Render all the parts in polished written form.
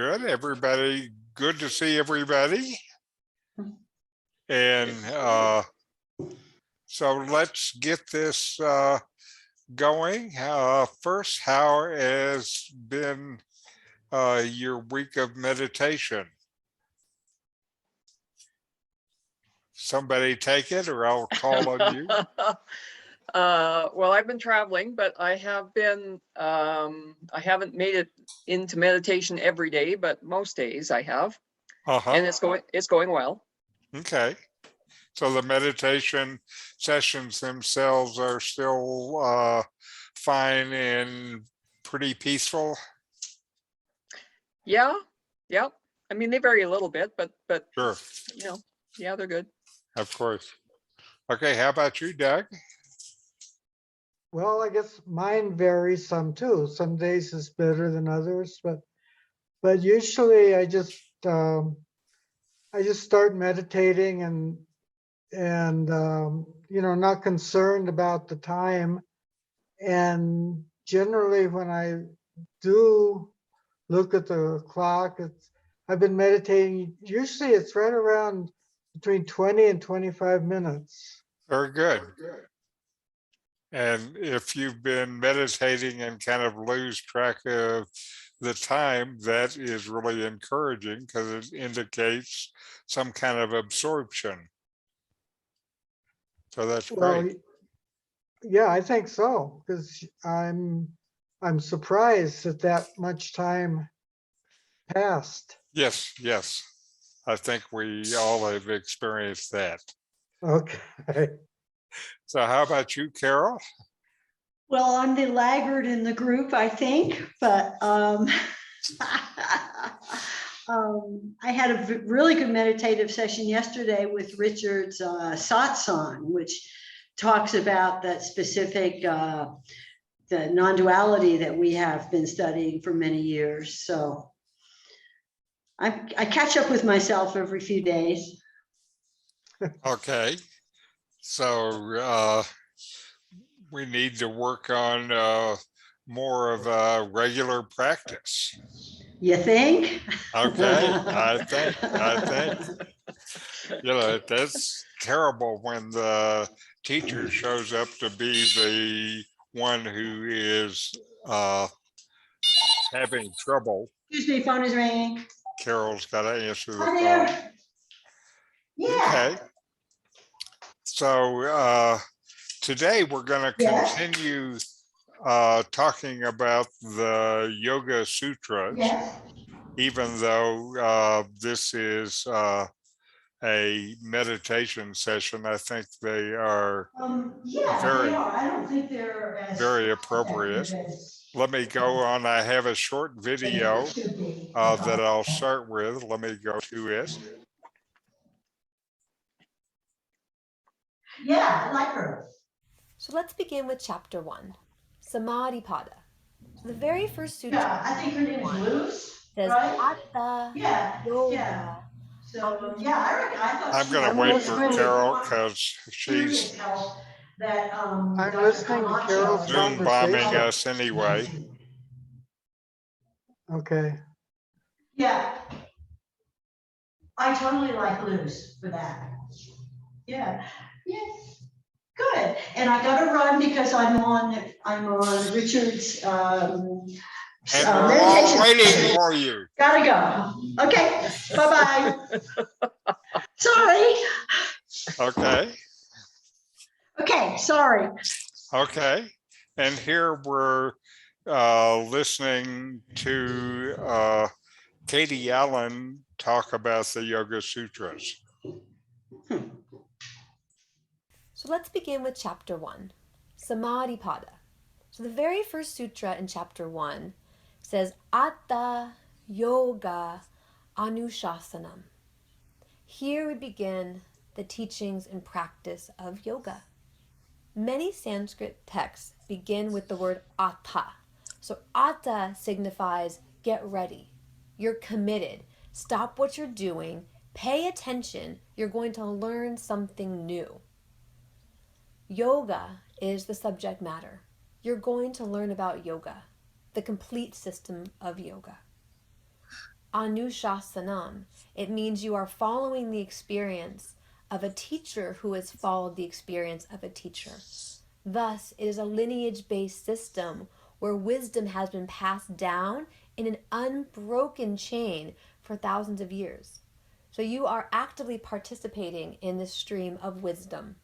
Good, everybody. Good to see everybody. And so let's get this going. First, how has been your week of meditation? Somebody take it, or I'll call on you. Well, I've been traveling, but I have been, I haven't made it into meditation every day, but most days I have. And it's going well. Okay. So the meditation sessions themselves are still fine and pretty peaceful? Yeah. I mean, they vary a little bit, but Sure. Yeah, they're good. Of course. Okay, how about you, Doug? Well, I guess mine varies some too. Some days is better than others, but usually I just start meditating and not concerned about the time. And generally, when I do look at the clock, I've been meditating. Usually, it's right around between 20 and 25 minutes. Very good. And if you've been meditating and kind of lose track of the time, that is really encouraging because it indicates some kind of absorption. So that's Well, great. yeah, I think so, because I'm surprised that much time passed. Yes. I think we all have experienced that. Okay. So how about you, Carol? Well, I'm the laggard in the group, I think, but I had a really good meditative session yesterday with Richard's satsang, which talks about that specific, the non-duality that we have been studying for many years. So I catch up with myself every few days. Okay. So we need to work on more of a regular practice. You think? Okay, I think. That's terrible when the teacher shows up to be the one who is having trouble. Excuse me, phone is ringing. Carol's got to answer the Hi phone. there. Yeah. Okay. So today we're going to continue talking about the Yoga Sutras, even though this is a meditation session. I think they are very, they are. I don't think they're very appropriate. Let me go on. I have a short video that I'll start with. Let me go to it. Yeah, I like her. So let's begin with chapter 1, Samadhi Pada. So the very first sutra. Yeah, I think her name is Luz. Says right? Atta Yoga. So I thought I'm going to wait for Carol because she's I'm listening to Carol's Zoom bombing conversation. us anyway. Okay. Yeah. I totally like Luz for that. Yeah. Yes. Good. And I gotta run because I'm on Richard's And we're all meditation. waiting for you. Gotta go. Okay. Bye-bye. Sorry. Okay. Okay, sorry. Okay. And here we're listening to Katie Allen talk about the Yoga Sutras. So let's begin with chapter 1, Samadhi Pada. So the very first sutra in chapter 1 says Atta Yoga Anushasanam. Here we begin the teachings and practice of yoga. Many Sanskrit texts begin with the word atta. So atta signifies get ready. You're committed. Stop what you're doing. Pay attention. You're going to learn something new. Yoga is the subject matter. You're going to learn about yoga, the complete system of yoga. Anushasanam. It means you are following the experience of a teacher who has followed the experience of a teacher. Thus, it is a lineage-based system where wisdom has been passed down in an unbroken chain for thousands of years. So you are actively participating in this stream of wisdom.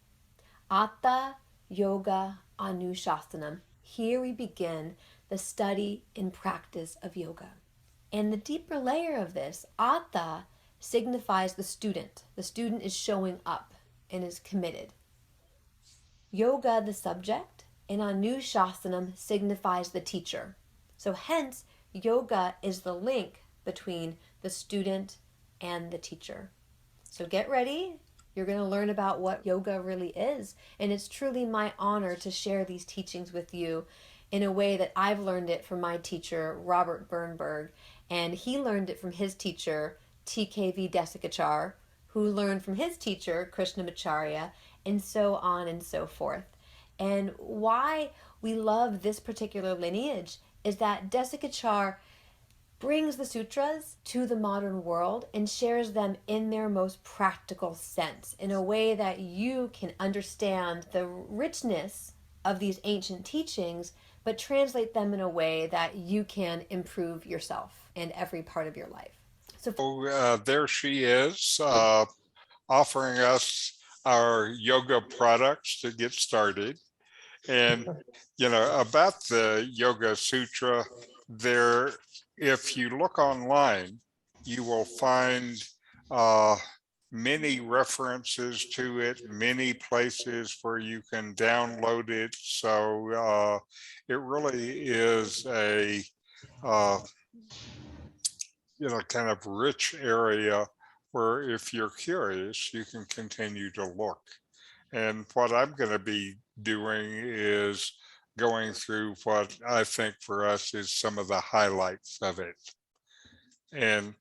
Atta Yoga Anushasanam. Here we begin the study and practice of yoga. And the deeper layer of this, Atta, signifies the student. The student is showing up and is committed. Yoga, the subject, and Anushasanam signifies the teacher. So hence, yoga is the link between the student and the teacher. So get ready. You're going to learn about what yoga really is. And it's truly my honor to share these teachings with you in a way that I've learned it from my teacher, Robert Bernberg. And he learned it from his teacher, TKV Desikachar, who learned from his teacher, Krishnamacharya, and so on and so forth. And why we love this particular lineage is that Desikachar brings the sutras to the modern world and shares them in their most practical sense, in a way that you can understand the richness of these ancient teachings, but translate them in a way that you can improve yourself and every part of your life. So there she is, offering us our yoga products to get started. And, about the Yoga Sutra, if you look online, you will find many references to it, many places where you can download it. So it really is a kind of rich area where if you're curious, you can continue to look. And what I'm going to be doing is going through what I think for us is some of the highlights of it. And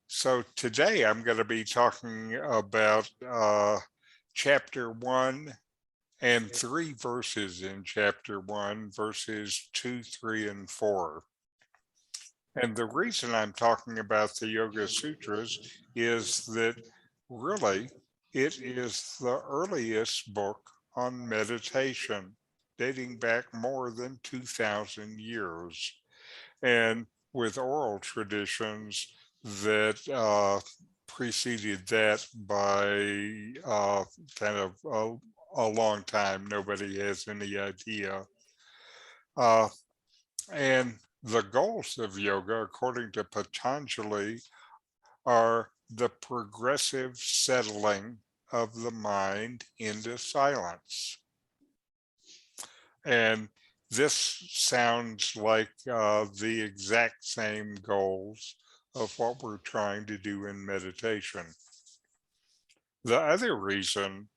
so today I'm going to be talking about chapter 1 and 3 verses in chapter 1, verses 2, 3, and 4. And the reason I'm talking about the Yoga Sutras is that really it is the earliest book on meditation, dating back more than 2,000 years, and with oral traditions that preceded that by kind of a long time. Nobody has any idea. And the goals of yoga, according to Patanjali, are the progressive settling of the mind into silence. And this sounds like the exact same goals of what we're trying to do in meditation. The other reason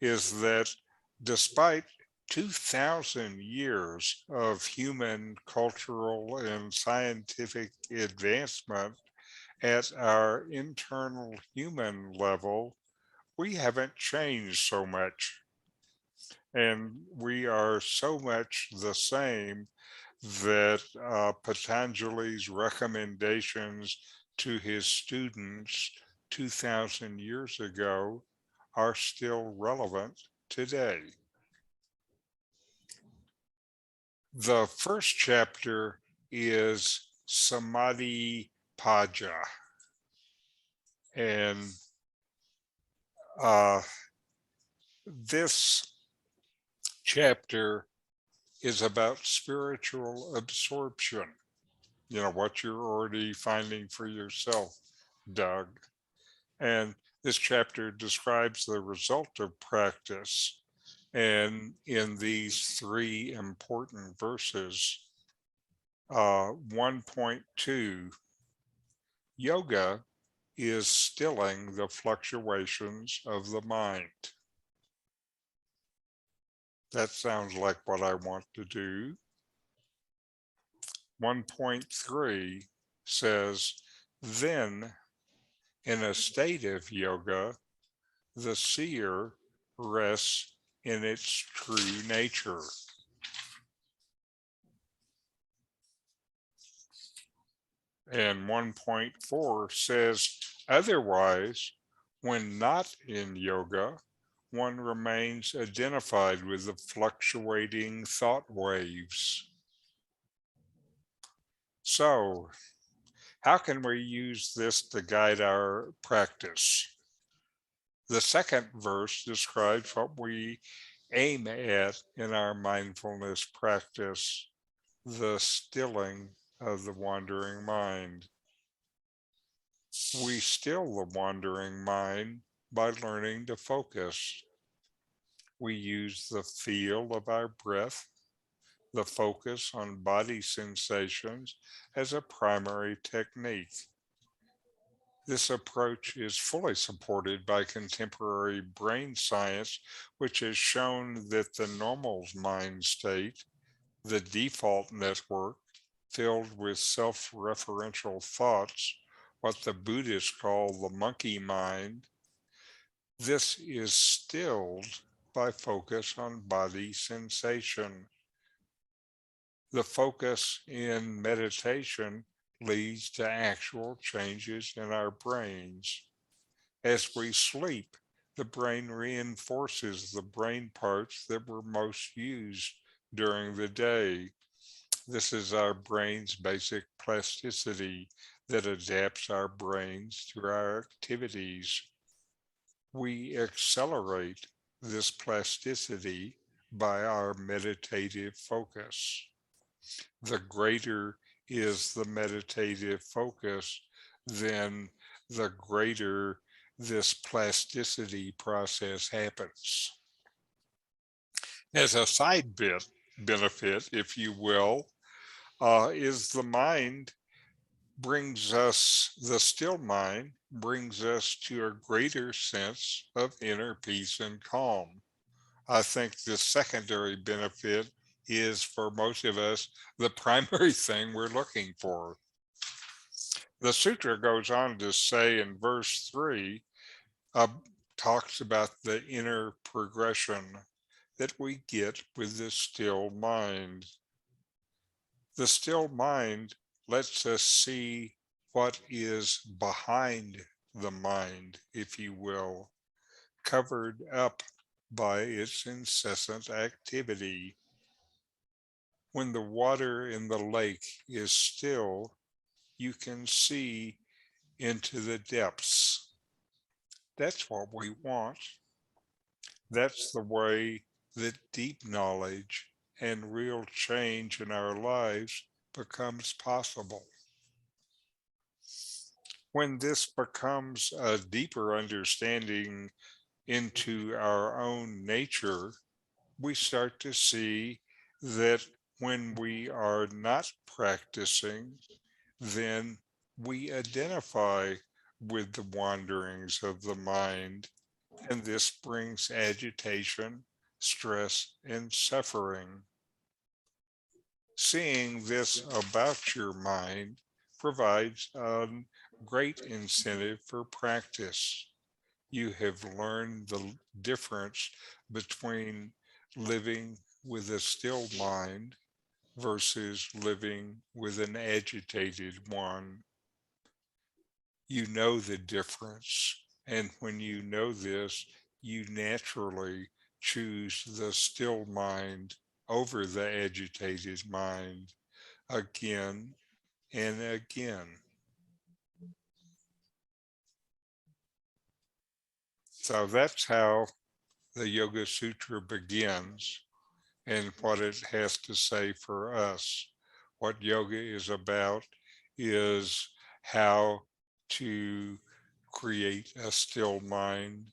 is that despite 2,000 years of human cultural and scientific advancement at our internal human level, we haven't changed so much. And we are so much the same that Patanjali's recommendations to his students 2,000 years ago are still relevant today. The first chapter is Samadhi Paja. And this chapter is about spiritual absorption, what you're already finding for yourself, Doug. And this chapter describes the result of practice. And in these 3 important verses, 1.2, yoga is stilling the fluctuations of the mind. That sounds like what I want to do. 1.3 says, then in a state of yoga, the seer rests in its true nature. And 1.4 says, otherwise, when not in yoga, one remains identified with the fluctuating thought waves. So, how can we use this to guide our practice? The second verse describes what we aim at in our mindfulness practice, the stilling of the wandering mind. We still the wandering mind by learning to focus. We use the feel of our breath, the focus on body sensations as a primary technique. This approach is fully supported by contemporary brain science, which has shown that the normal mind state, the default network, filled with self-referential thoughts, what the Buddhists call the monkey mind, this is stilled by focus on body sensation. The focus in meditation leads to actual changes in our brains. As we sleep, the brain reinforces the brain parts that were most used during the day. This is our brain's basic plasticity that adapts our brains to our activities. We accelerate this plasticity by our meditative focus. The greater is the meditative focus, then the greater this plasticity process happens. As a side benefit, if you will, is the mind brings us, the still mind brings us to a greater sense of inner peace and calm. I think the secondary benefit is for most of us the primary thing we're looking for. The sutra goes on to say in verse 3, talks about the inner progression that we get with the still mind. The still mind lets us see what is behind the mind, if you will, covered up by its incessant activity. When the water in the lake is still, you can see into the depths. That's what we want. That's the way that deep knowledge and real change in our lives becomes possible. When this becomes a deeper understanding into our own nature, we start to see that when we are not practicing, then we identify with the wanderings of the mind, and this brings agitation, stress, and suffering. Seeing this about your mind provides a great incentive for practice. You have learned the difference between living with a still mind versus living with an agitated one. You know the difference, and when you know this, you naturally choose the still mind over the agitated mind again and again. So that's how the Yoga Sutra begins and what it has to say for us. What yoga is about is how to create a still mind.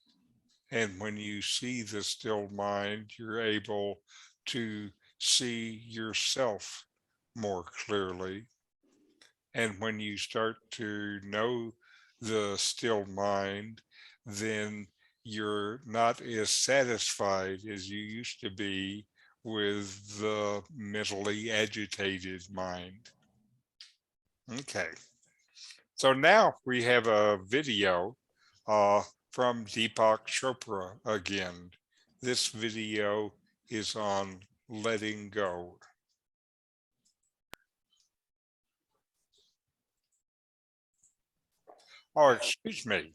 And when you see the still mind, you're able to see yourself more clearly. And when you start to know the still mind, then you're not as satisfied as you used to be with the mentally agitated mind. Okay, so now we have a video from Deepak Chopra again. This video is on letting go. Oh, excuse me.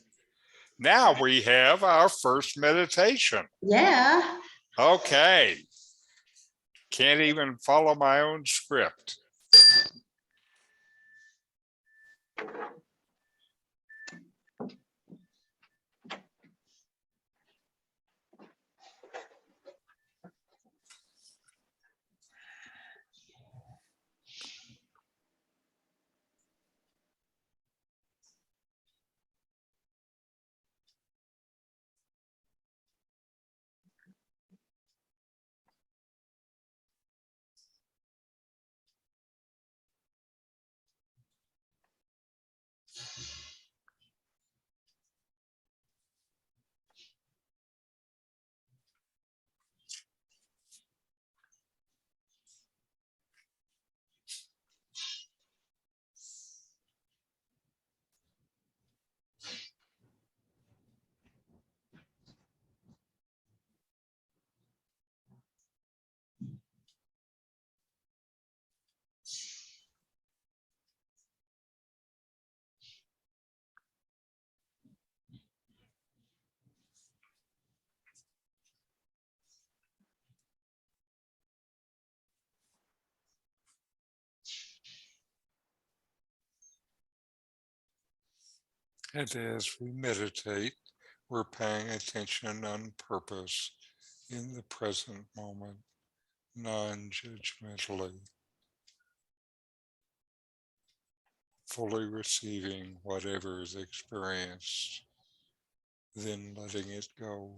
Now we have our first meditation. Yeah. Okay. Can't even follow my own script. And as we meditate, we're paying attention on purpose in the present moment, non-judgmentally, fully receiving whatever is experienced, then letting it go.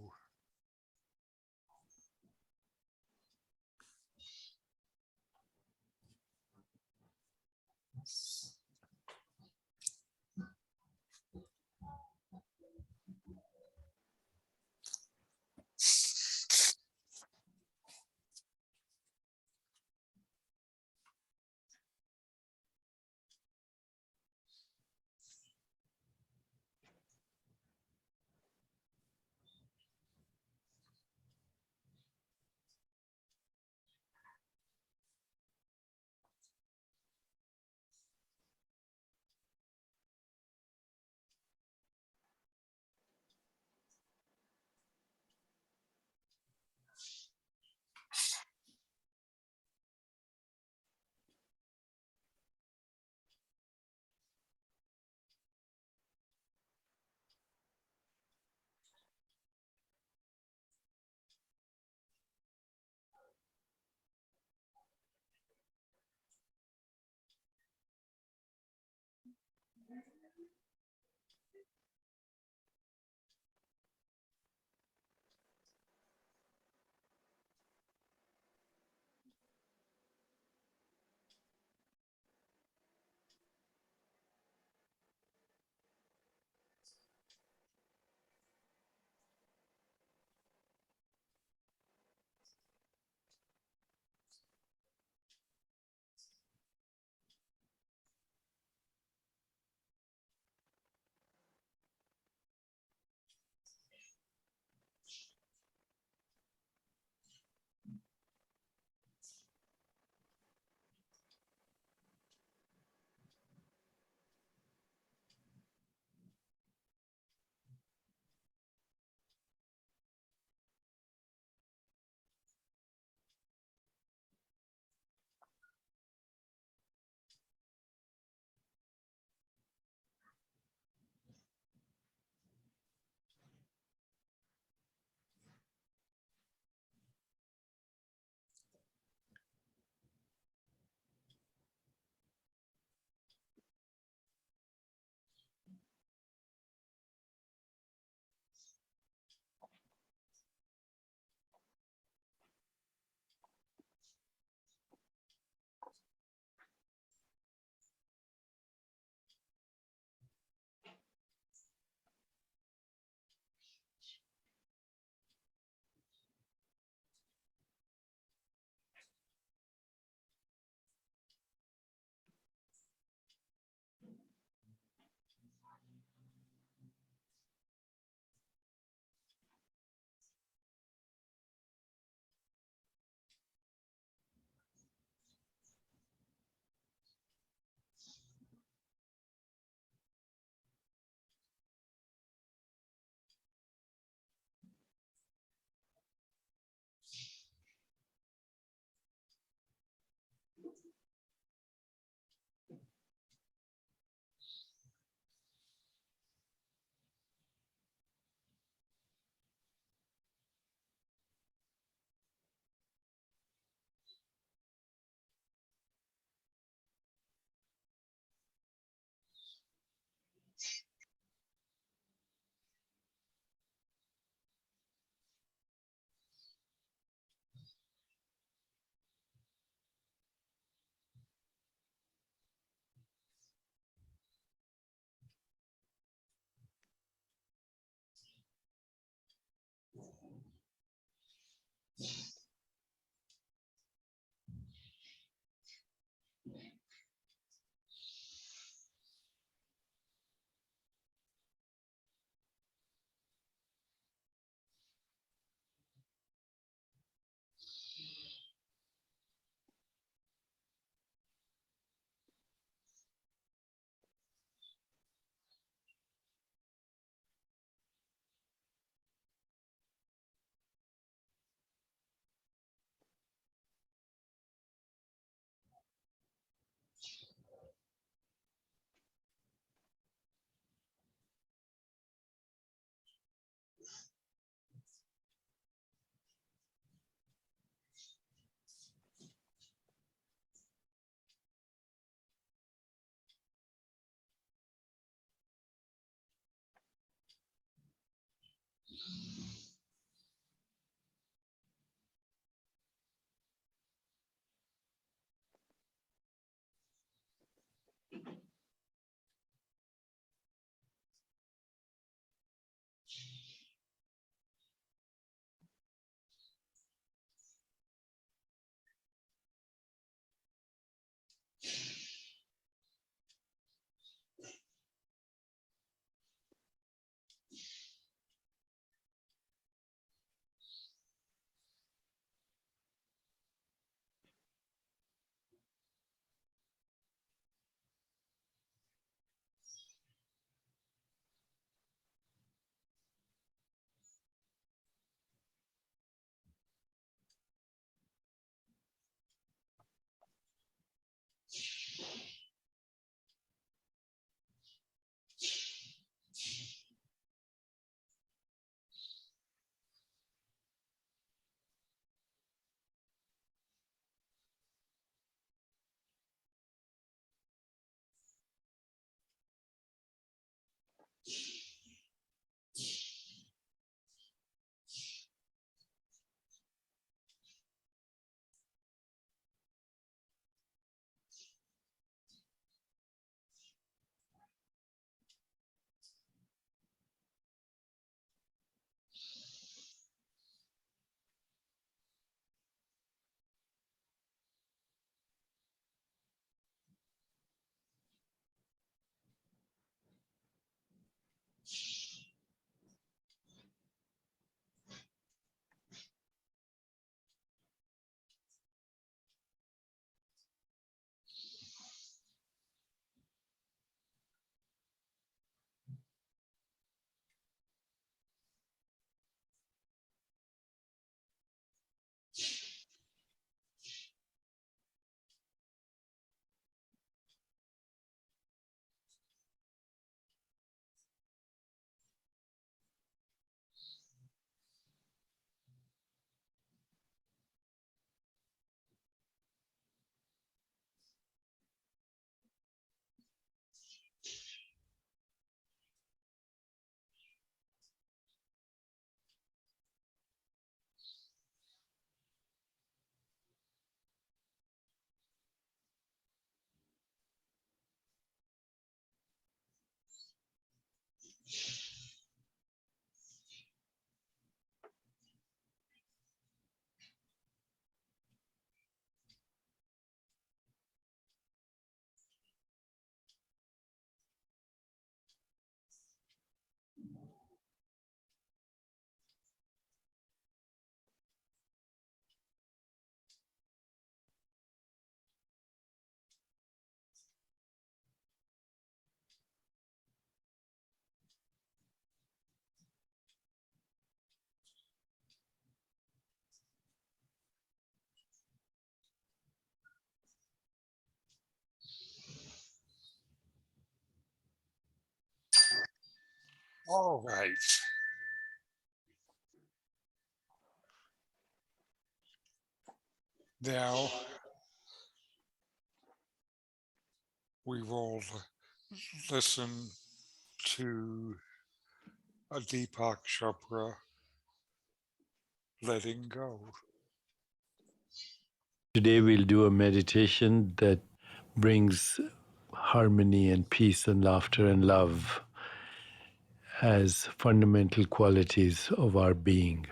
All right. Now we will listen to a Deepak Chopra, letting go. Today we'll do a meditation that brings harmony and peace and laughter and love as fundamental qualities of our being.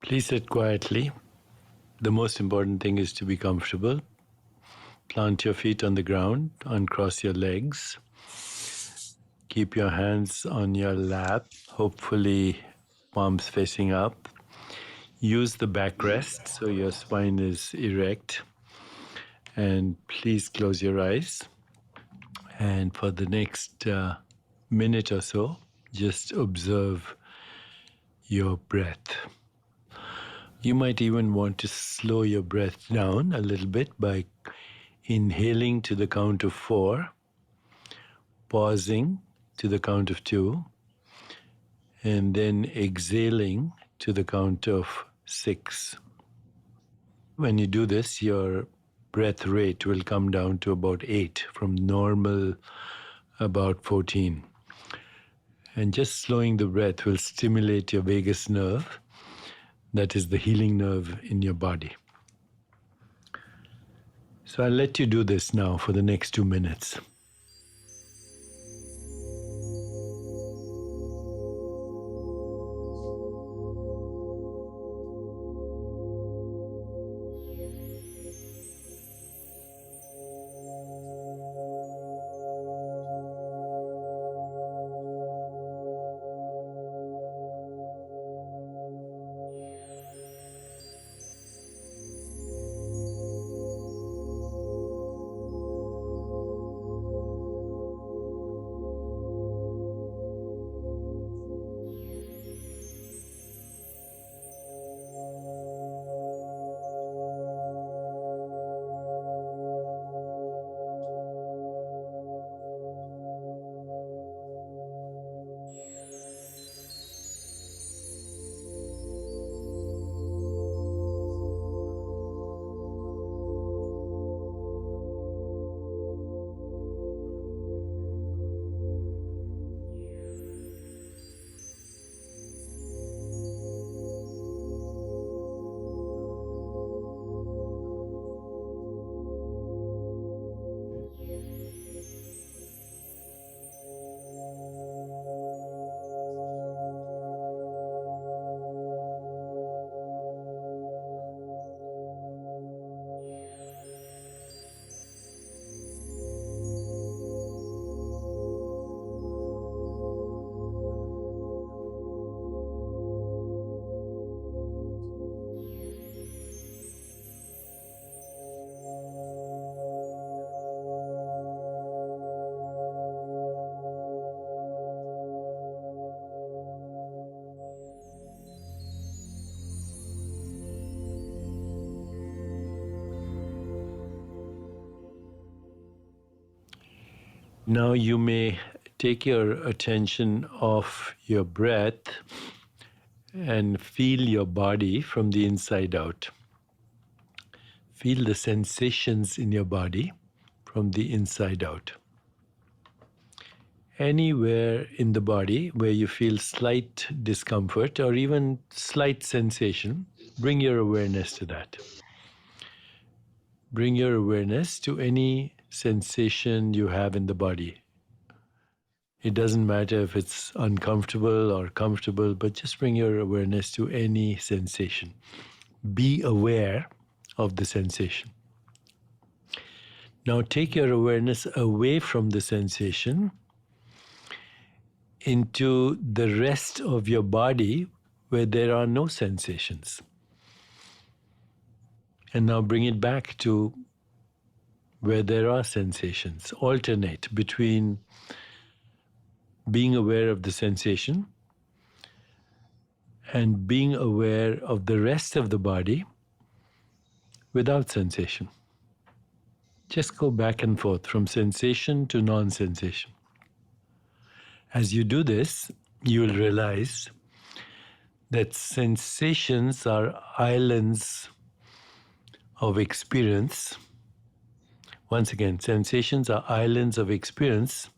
Please sit quietly. The most important thing is to be comfortable. Plant your feet on the ground, uncross your legs. Keep your hands on your lap, hopefully palms facing up. Use the backrest so your spine is erect. And please close your eyes. And for the next minute or so, just observe your breath. You might even want to slow your breath down a little bit by inhaling to the count of 4, pausing to the count of 2, and then exhaling to the count of 6. When you do this, your breath rate will come down to about 8 from normal about 14. And just slowing the breath will stimulate your vagus nerve, that is the healing nerve in your body. So I'll let you do this now for the next 2 minutes. Now you may take your attention off your breath and feel your body from the inside out. Feel the sensations in your body from the inside out. Anywhere in the body where you feel slight discomfort or even slight sensation, bring your awareness to that. Bring your awareness to any sensation you have in the body. It doesn't matter if it's uncomfortable or comfortable, but just bring your awareness to any sensation. Be aware of the sensation. Now take your awareness away from the sensation into the rest of your body where there are no sensations. And now bring it back to where there are sensations. Alternate between being aware of the sensation and being aware of the rest of the body without sensation. Just go back and forth from sensation to non-sensation. As you do this, you will realize that sensations are islands of experience. Once again, sensations are islands of experience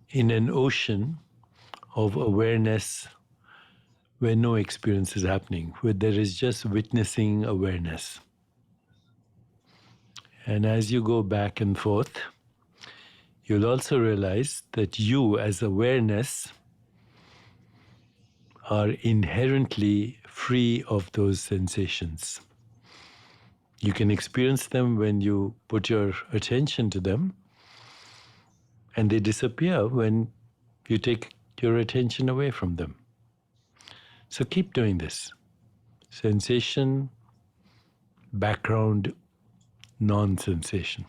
in an ocean of awareness where no experience is happening, where there is just witnessing awareness. And as you go back and forth, you'll also realize that you, as awareness, are inherently free of those sensations. You can experience them when you put your attention to them, and they disappear when you take your attention away from them. So keep doing this. Sensation, background, non-sensation.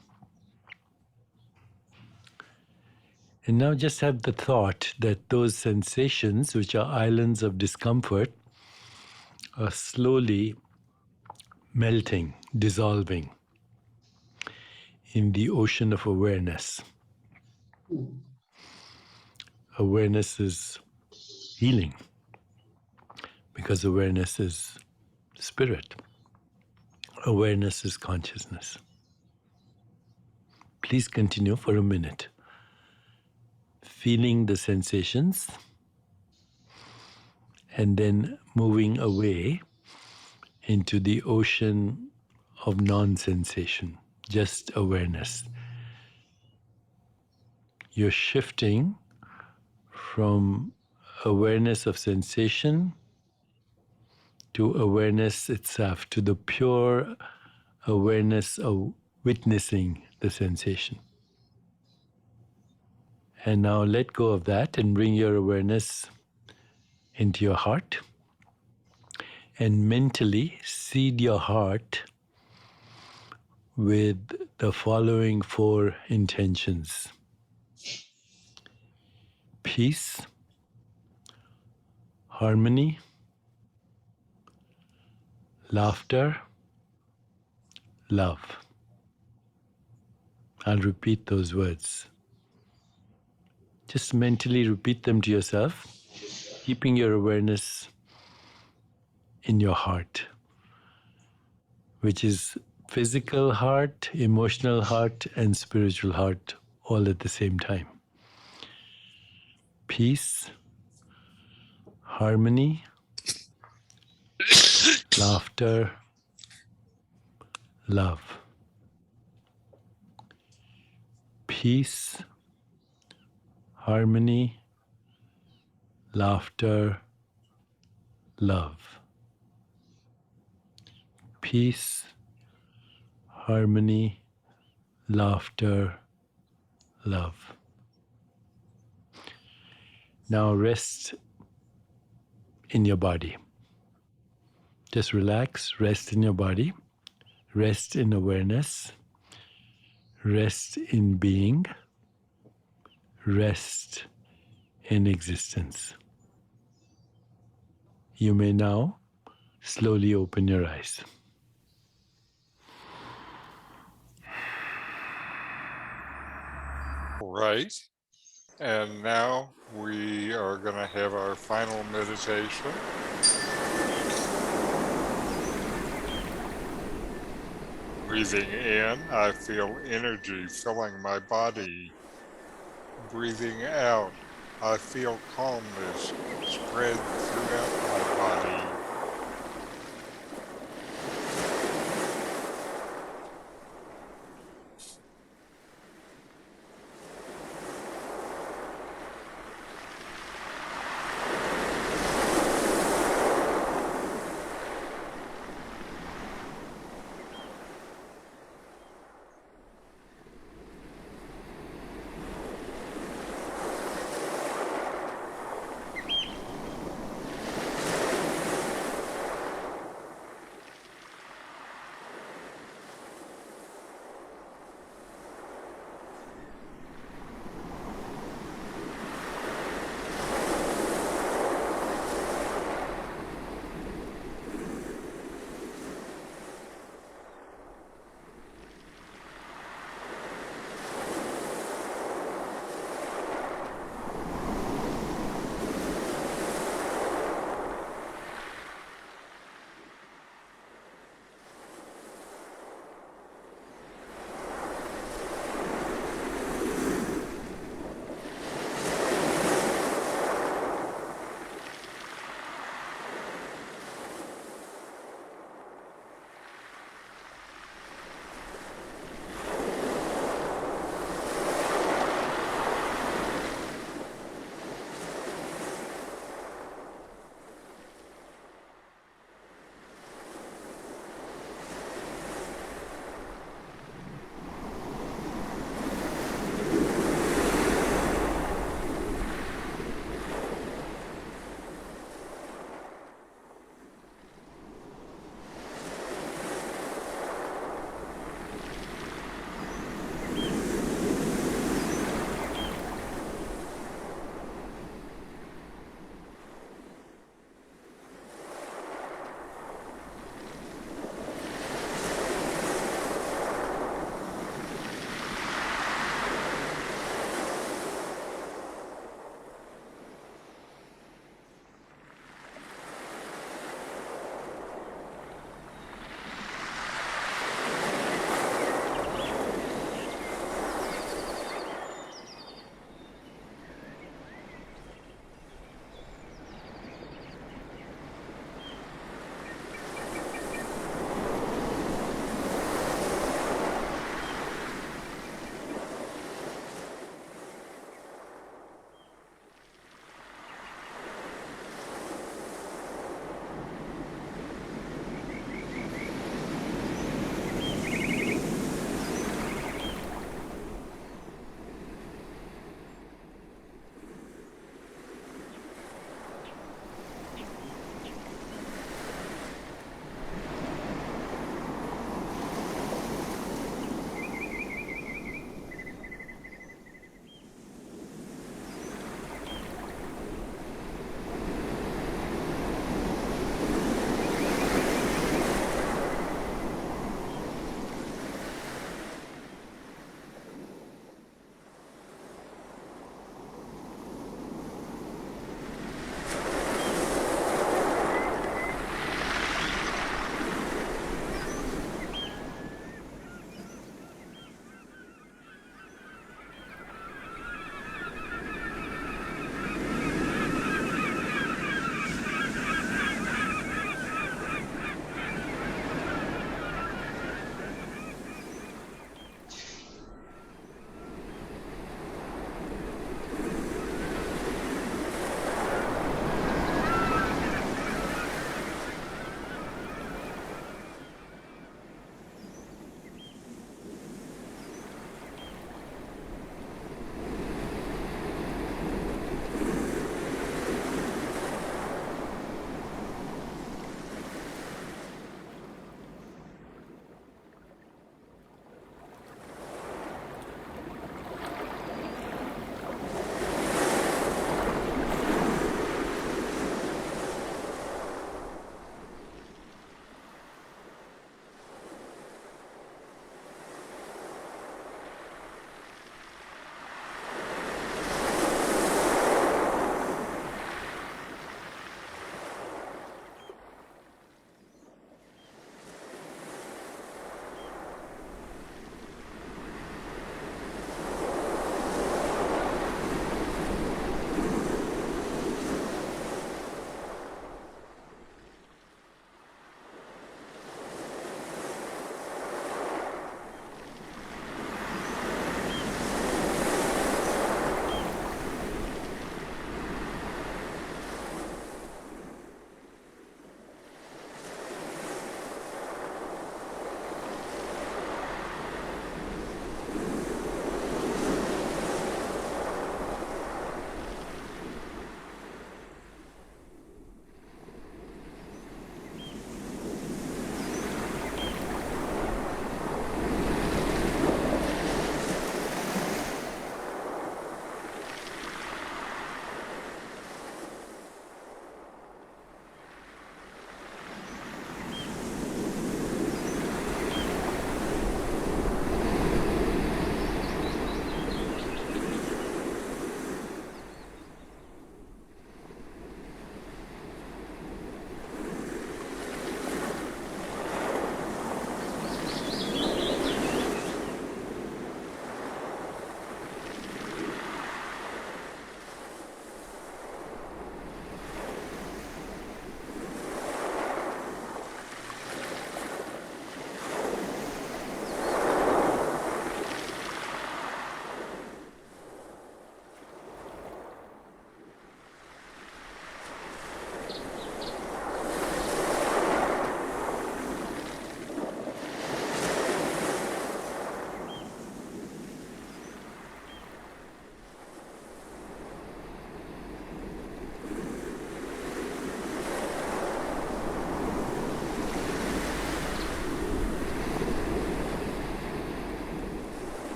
And now just have the thought that those sensations, which are islands of discomfort, are slowly melting, dissolving in the ocean of awareness. Awareness is healing, because awareness is spirit. Awareness is consciousness. Please continue for a minute, feeling the sensations and then moving away into the ocean of non-sensation, just awareness. You're shifting from awareness of sensation to awareness itself, to the pure awareness of witnessing the sensation. And now let go of that and bring your awareness into your heart. And mentally seed your heart with the following 4 intentions: peace, harmony, laughter, love. I'll repeat those words. Just mentally repeat them to yourself, keeping your awareness in your heart, which is physical heart, emotional heart, and spiritual heart all at the same time. Peace, harmony, laughter, love. Peace, harmony, laughter, love. Peace, harmony, laughter, love. Now rest in your body. Just relax, rest in your body, rest in awareness, rest in being, rest in existence. You may now slowly open your eyes. Right. And now we are going to have our final meditation. Breathing in, I feel energy filling my body. Breathing out, I feel calmness spread throughout my body.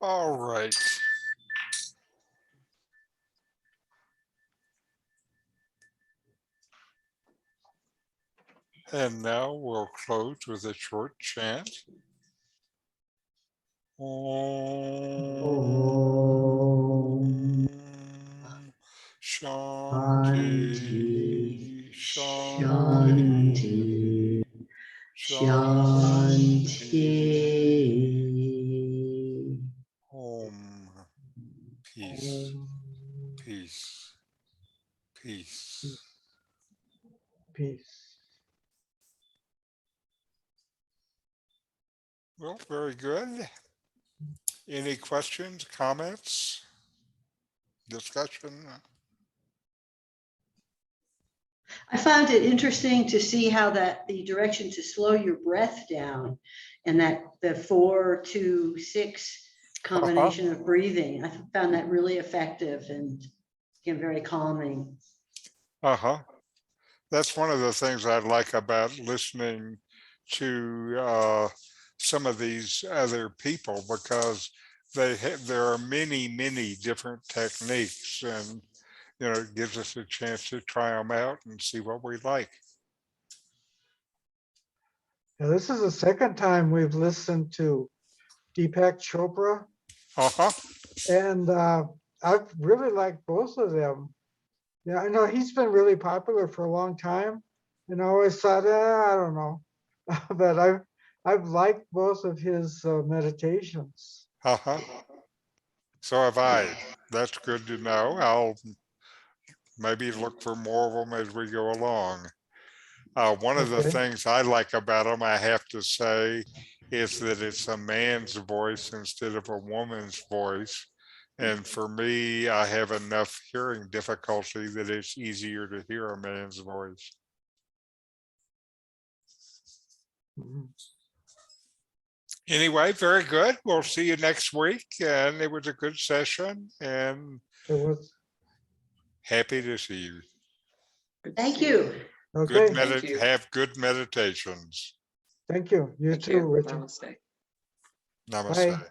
All right. And now we'll close with a short chant. Om Shanti Shanti Shanti. Om. Peace, peace, peace. Peace. Well, very good. Any questions, comments, discussion? I found it interesting to see how that the direction to slow your breath down and that the 4-2-6 combination of breathing. I found that really effective and again, very calming. That's one of the things I like about listening to some of these other people, because there are many different techniques, and it gives us a chance to try them out and see what we like. Now, this is the second time we've listened to Deepak Chopra, and I've really liked both of them. Yeah, I know he's been really popular for a long time, and I always thought, I don't know, but I've liked both of his meditations. So have I. That's good to know. I'll maybe look for more of them as we go along. One of the things I like about them, I have to say, is that it's a man's voice instead of a woman's voice. And for me, I have enough hearing difficulty that it's easier to hear a man's voice. Anyway, very good. We'll see you next week. And it was a good session, and It was happy to see you. Thank you. okay. Thank you. Have good meditations. Thank you. You Thank too, you. Richard. Namaste. Namaste. Bye.